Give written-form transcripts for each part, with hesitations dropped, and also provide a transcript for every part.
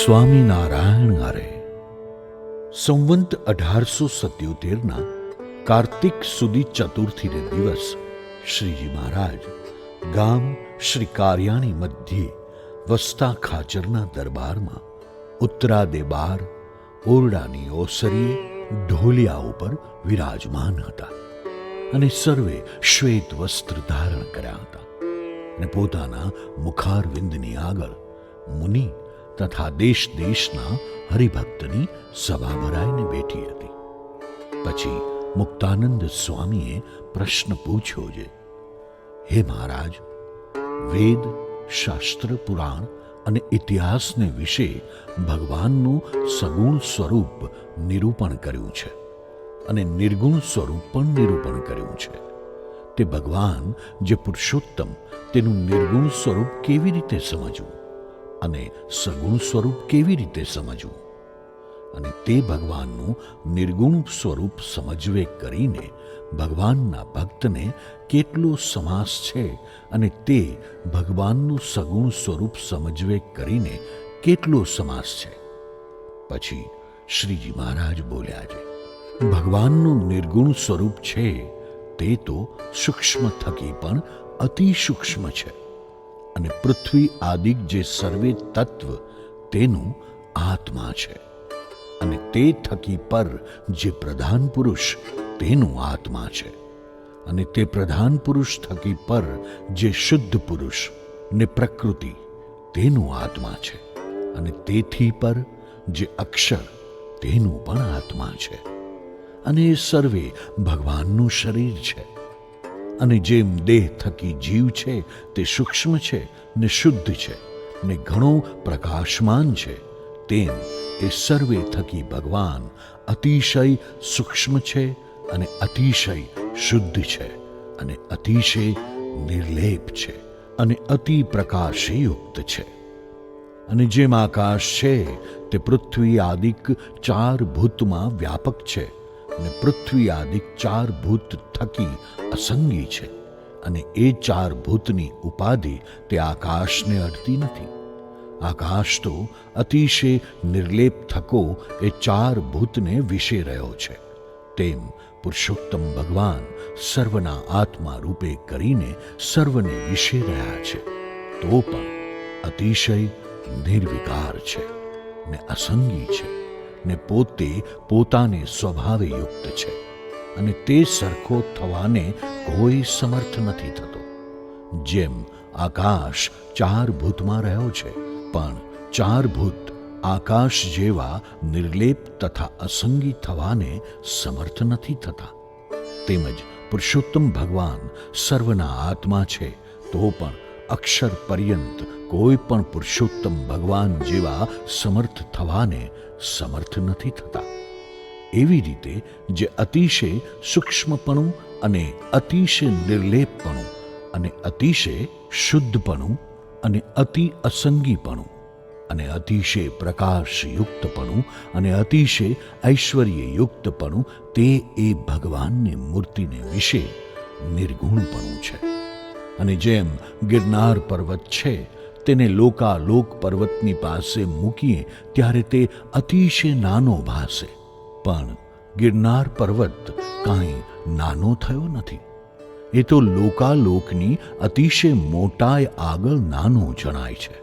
સ્વામિનારાયણ હરે. સંવંત 1877ના કાર્તિક સુદી ચતુર્થીને દિવસ શ્રીજી મહારાજ ગામ શ્રી કારિયાણી મધ્યે વસતા ખાચરના દરબારમાં ઉત્તરાદે બાર ઓરડાની ઓસરીએ ઢોલિયા ઉપર વિરાજમાન હતા અને સર્વે શ્વેત વસ્ત્ર ધારણ કર્યા હતા અને પોતાના મુખારવિંદની આગળ મુનિ તથા દેશ દેશના હરિભક્તની સભા ભરાઈને બેઠી હતી. પછી મુક્તાનંદ સ્વામીએ પ્રશ્ન પૂછ્યો છે, હે મહારાજ, વેદ, શાસ્ત્ર, પુરાણ અને ઇતિહાસને વિશે ભગવાનનું સગુણ સ્વરૂપ નિરૂપણ કર્યું છે અને નિર્ગુણ સ્વરૂપ પણ નિરૂપણ કર્યું છે. તે ભગવાન જે પુરુષોત્તમ તેનું નિર્ગુણ સ્વરૂપ કેવી રીતે સમજવું અને સગુણ સ્વરૂપ કેવી રીતે સમજવું, અને તે ભગવાનનું નિર્ગુણ સ્વરૂપ સમજવે કરીને ભગવાનના ભક્તને કેટલો સમાસ છે અને તે ભગવાનનું સગુણ સ્વરૂપ સમજવે કરીને કેટલો સમાસ છે. પછી શ્રીજી મહારાજ બોલ્યા છે, ભગવાનનું નિર્ગુણ સ્વરૂપ છે તે તો સૂક્ષ્મ થકી પણ અતિ સૂક્ષ્મ છે અને પૃથ્વી આદિક જે સર્વે તત્વ તેનું આત્મા છે અને તે થકી પર જે પ્રધાન પુરુષ તેનું આત્મા છે અને તે પ્રધાન પુરુષ થકી પર જે શુદ્ધ પુરુષ ને પ્રકૃતિ તેનું આત્મા છે અને તેથી પર જે અક્ષર તેનું પણ આત્મા છે અને એ સર્વે ભગવાનનું શરીર છે. અને જેમ દેહ થકી જીવ છે તે સૂક્ષ્મ છે ને શુદ્ધ છે ને ઘણો પ્રકાશમાન છે, તેમ એ સર્વે થકી ભગવાન અતિશય સૂક્ષ્મ છે અને અતિશય શુદ્ધ છે અને અતિશય નિર્લેપ છે અને અતિ પ્રકાશયુક્ત છે. અને જેમ આકાશ છે તે પૃથ્વી આદિક 4 ભૂતમાં વ્યાપક છે અને પૃથ્વી આદિક 4 ભૂત થકી અસંગી છે અને એ 4 ભૂતની ઉપાધિ તે આકાશને અડતી નથી. આકાશ તો અતિશય નિર્લેપ થકો એ 4 ભૂતને વિશે રહ્યો છે. તેમ પુરુષોત્તમ ભગવાન સર્વના આત્મા રૂપે કરીને સર્વને વિશે રહ્યા છે, તો પણ અતિશય નિર્વિકાર છે ને અસંગી છે ને પોતે પોતાને સ્વભાવે યુક્ત છે અને તે સરખો થવાને કોઈ સમર્થ નથી થતો. જેમ આકાશ 4 ભૂતમાં રહ્યો છે પણ 4 ભૂત આકાશ જેવા નિર્લેપ તથા અસંગી થવાને સમર્થ નથી થતા, તેમજ પુરુષોત્તમ ભગવાન સર્વના આત્મા છે તો પણ અક્ષર પર્યંત કોઈ પણ પુરુષોત્તમ ભગવાન જેવા સમર્થ થવાને સમર્થ નથી થતા. એવી રીતે જે અતિશય સૂક્ષ્મપણું અને અતિશય નિર્લેપપણું અને અતિશય શુદ્ધપણું અને અતિ અસંગીપણું અને અતિશય પ્રકાશયુક્તપણું અને અતિશય ઐશ્વર્યયુક્તપણું તે એ ભગવાનની મૂર્તિને વિશે નિર્ગુણપણું છે. અને જેમ ગિરનાર પર્વત છે તેને લોકાલોક પર્વતની પાસે મૂકીએ ત્યારે તે અતિશય નાનો ભાસે, પણ ગિરનાર પર્વત કાંઈ નાનો થયો નથી. એ તો લોકાલોકની અતિશય મોટાઈ આગળ નાનો જણાય છે.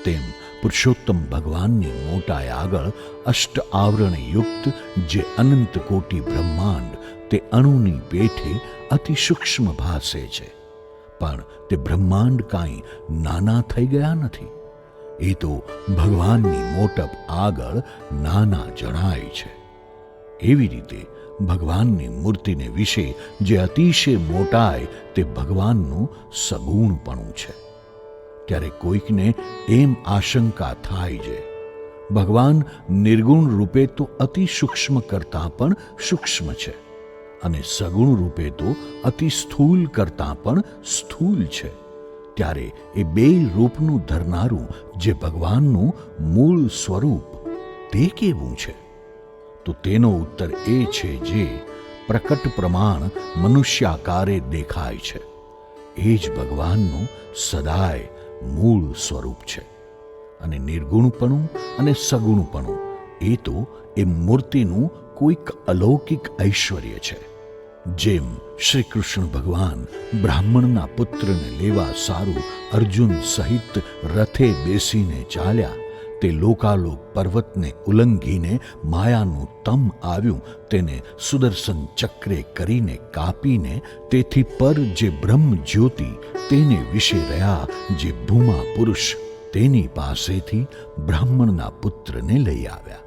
તેમ પુરુષોત્તમ ભગવાનની મોટાઈ આગળ અષ્ટ આવરણયુક્ત જે અનંત કોટી બ્રહ્માંડ તે અણુની પેઠે અતિ સૂક્ષ્મ ભાસે છે, પણ તે બ્રહ્માંડ કાંઈ નાના થઈ ગયા નથી. એ તો ભગવાનની મોટપ આગળ નાના જણાય છે. એવી રીતે ભગવાનની મૂર્તિને વિશે જે અતિશય મોટાય તે ભગવાનનું સગુણપણું છે. ત્યારે કોઈકને એમ આશંકા થાય છે, ભગવાન નિર્ગુણ રૂપે તો અતિ સૂક્ષ્મ કરતાં પણ સૂક્ષ્મ છે અને સગુણ રૂપે તો અતિ સ્થૂલ કરતાં પણ સ્થૂલ છે. ત્યારે એ 2 રૂપનું ધરનારું જે ભગવાનનું મૂળ સ્વરૂપ તે કેવું છે? તો તેનો ઉત્તર એ છે જે પ્રકટ પ્રમાણ મનુષ્યાકારે દેખાય છે એ જ ભગવાનનું સદાય મૂળ સ્વરૂપ છે. અને નિર્ગુણપણું અને સગુણપણું એ તો એ મૂર્તિનું કોઈક અલૌકિક ઐશ્વર્ય છે. જેમ શ્રી કૃષ્ણ ભગવાન બ્રાહ્મણના પુત્રને લેવા સારું અર્જુન સહિત રથે બેસીને ચાલ્યા, તે લોકાલોક પર્વતને ઉલ્લંઘીને માયાનું તમ આવ્યું તેને સુદર્શન ચક્રે કરીને કાપીને તેથી પર જે બ્રહ્મ જ્યોતિ તેને વિશે રહ્યા જે ભૂમા પુરુષ તેની પાસેથી બ્રાહ્મણના પુત્રને લઈ આવ્યા.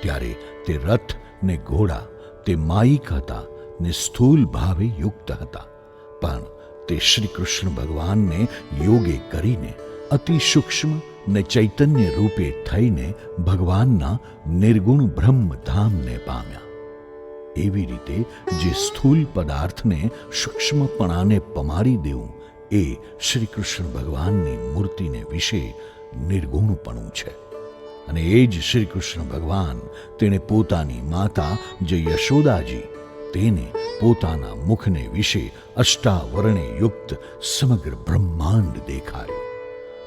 ત્યારે તે રથ ને ઘોડા તે માયિક હતા ને સ્થૂલ ભાવે યુક્ત હતા, પણ તે શ્રી કૃષ્ણ ભગવાનને યોગે કરીને અતિ સૂક્ષ્મ ને ચૈતન્ય રૂપે થઈને ભગવાનના નિર્ગુણ બ્રહ્મધામને પામ્યા. એવી રીતે જે સ્થૂલ પદાર્થને સૂક્ષ્મપણાને પમારી દેવું એ શ્રી કૃષ્ણ ભગવાનની મૂર્તિને વિશે નિર્ગુણપણું છે. અને એ જ શ્રી કૃષ્ણ ભગવાન તેણે પોતાની માતા જે યશોદાજી તેને પોતાના મુખને વિશે અષ્ટાવરણે યુક્ત સમગ્ર બ્રહ્માંડ દેખાડ્યું,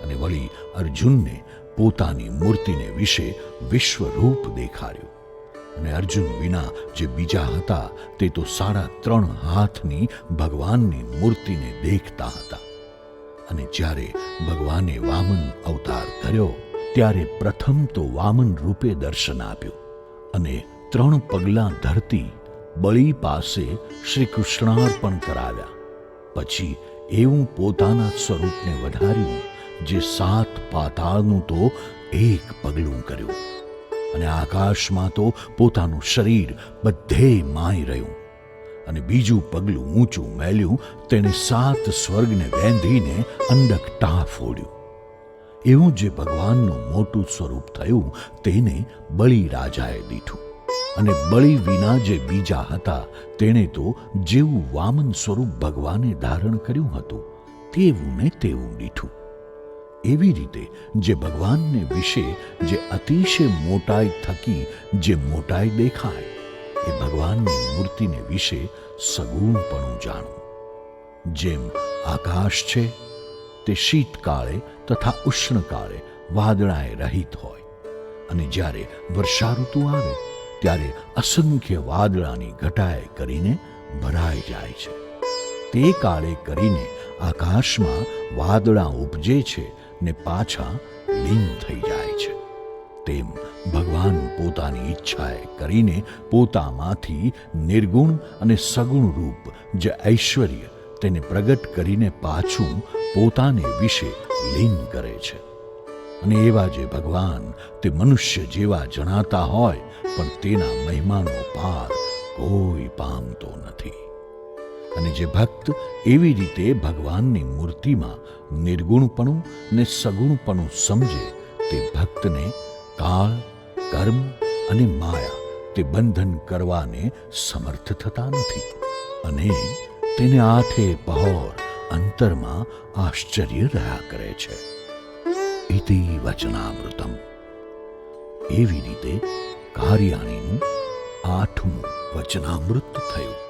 અને વળી અર્જુનને પોતાની મૂર્તિને વિશે વિશ્વરૂપ દેખાડ્યું. અને અર્જુન વિના જે બીજા હતા તે તો 3.5 હાથની ભગવાનની મૂર્તિને દેખતા હતા. અને જ્યારે ભગવાને વામન અવતાર ધર્યો ત્યારે પ્રથમ તો વામન રૂપે દર્શન આપ્યું, અને 3 પગલાં ધરતી બળી પાસે શ્રી કૃષ્ણાર્પણ કરાવ્યા. પછી એવું પોતાના સ્વરૂપને વધાર્યું જે 7 પાતાળનું તો 1 પગલું કર્યું, અને આકાશમાં તો પોતાનું શરીર બધે માય રહ્યું, અને બીજું પગલું ઊંચું મેલ્યું તેણે 7 સ્વર્ગને વેંધીને અંડક ટા ફોડ્યું. એવું જે ભગવાનનું મોટું સ્વરૂપ થયું તેને બળી રાજાએ દીઠું, અને બળી વિના જે બીજા હતા તેણે તો જેવું વામન સ્વરૂપ ભગવાને ધારણ કર્યું હતું તેવું ને તેવું દીઠું. એવી રીતે જે ભગવાનને વિશે જે અતિશય મોટાઈ થકી જે મોટાઈ દેખાય એ ભગવાનની મૂર્તિને વિશે સગુણપણું જાણવું. જેમ આકાશ છે તે શીતકાળે તથા ઉષ્ણકાળે વાદળાએ રહિત હોય, અને જ્યારે વર્ષા ઋતુ આવે ત્યારે અસંખ્ય વાદળાની ઘટાએ કરીને ભરાઈ જાય છે. તે કાળે કરીને આકાશમાં વાદળા ઉપજે છે ને પાછા લીન થઈ જાય છે. તેમ ભગવાન પોતાની ઈચ્છાએ કરીને પોતામાંથી નિર્ગુણ અને સગુણ રૂપ જે ઐશ્વર્ય તેને પ્રગટ કરીને પાછું પોતાને વિશે લીન કરે છે. અને એવા જે ભગવાન તે મનુષ્ય જેવા જણાતા હોય પણ તેના મહિમાનો પાર કોઈ પામતો નથી. અને જે ભક્ત એવી રીતે ભગવાનની મૂર્તિમાં નિર્ગુણપણું ને સગુણપણું સમજે તે ભક્તને કાળ, કર્મ અને માયા તે બંધન કરવાને સમર્થ થતા નથી, અને તેને 8 પહોર અંતરમાં આશ્ચર્ય રહ્યા કરે છે. ઇતિ વચનામૃતમ. એવી રીતે કાર્યાણીનું 8મું વચનામૃત થયું.